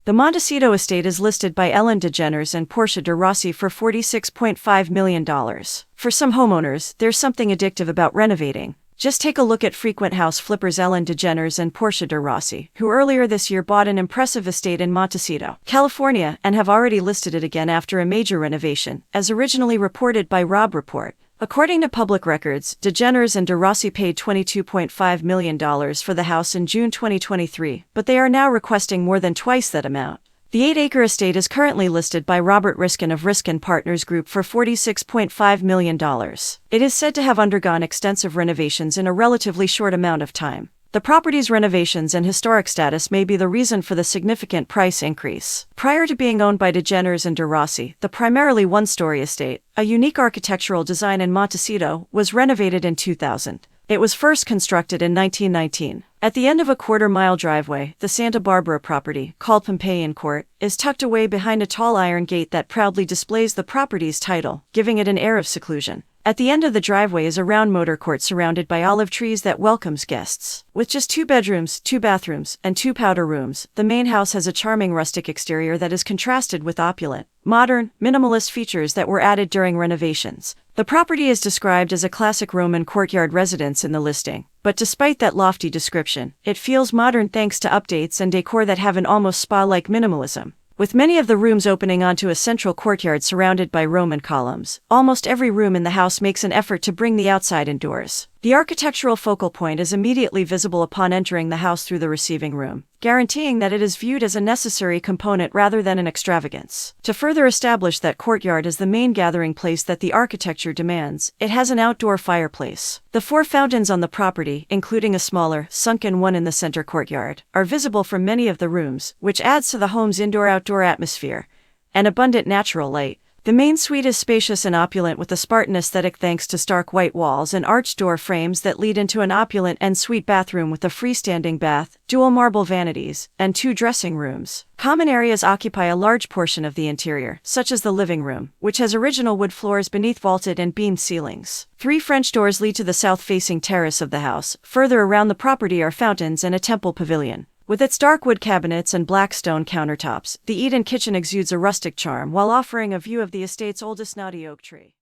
The Montecito estate is listed by DeGeneres and Portia Rossi for $46.5 million. For some homeowners, there's something addictive about renovating. Just take a look at frequent house flippers DeGeneres and Portia Rossi, who earlier this year bought an impressive estate in Montecito, California, and have already listed it again after a major renovation, as originally reported by Rob Report. According to public records, DeGeneres and Rossi paid $22.5 million for the house in June 2023, but they are now requesting more than twice that amount. The 8-acre estate is currently listed by Robert Riskin of Riskin Partners Group for $46.5 million. It is said to have undergone extensive renovations in a relatively short amount of time. The property's renovations and historic status may be the reason for the significant price increase. Prior to being owned by DeGeneres and Rossi, the primarily one-story estate, a unique architectural design in Montecito, was renovated in 2000. It was first constructed in 1919. At the end of a quarter-mile driveway, the Santa Barbara property, called Pompeian Court, is tucked away behind a tall iron gate that proudly displays the property's title, giving it an air of seclusion. At the end of the driveway is a round motor court surrounded by olive trees that welcomes guests. With just 2 bedrooms, 2 bathrooms, and 2 powder rooms, the main house has a charming rustic exterior that is contrasted with opulent, modern, minimalist features that were added during renovations. The property is described as a classic Roman courtyard residence in the listing, but despite that lofty description, it feels modern thanks to updates and decor that have an almost spa-like minimalism. With many of the rooms opening onto a central courtyard surrounded by Roman columns, almost every room in the house makes an effort to bring the outside indoors. The architectural focal point is immediately visible upon entering the house through the receiving room, guaranteeing that it is viewed as a necessary component rather than an extravagance. To further establish that courtyard as the main gathering place that the architecture demands, it has an outdoor fireplace. The 4 fountains on the property, including a smaller, sunken one in the center courtyard, are visible from many of the rooms, which adds to the home's indoor-outdoor atmosphere and abundant natural light. The main suite is spacious and opulent with a Spartan aesthetic thanks to stark white walls and arched door frames that lead into an opulent en-suite bathroom with a freestanding bath, dual marble vanities, and 2 dressing rooms. Common areas occupy a large portion of the interior, such as the living room, which has original wood floors beneath vaulted and beamed ceilings. 3 French doors lead to the south-facing terrace of the house. Further around the property are fountains and a temple pavilion. With its dark wood cabinets and black stone countertops, the eat-in kitchen exudes a rustic charm while offering a view of the estate's oldest knotty oak tree.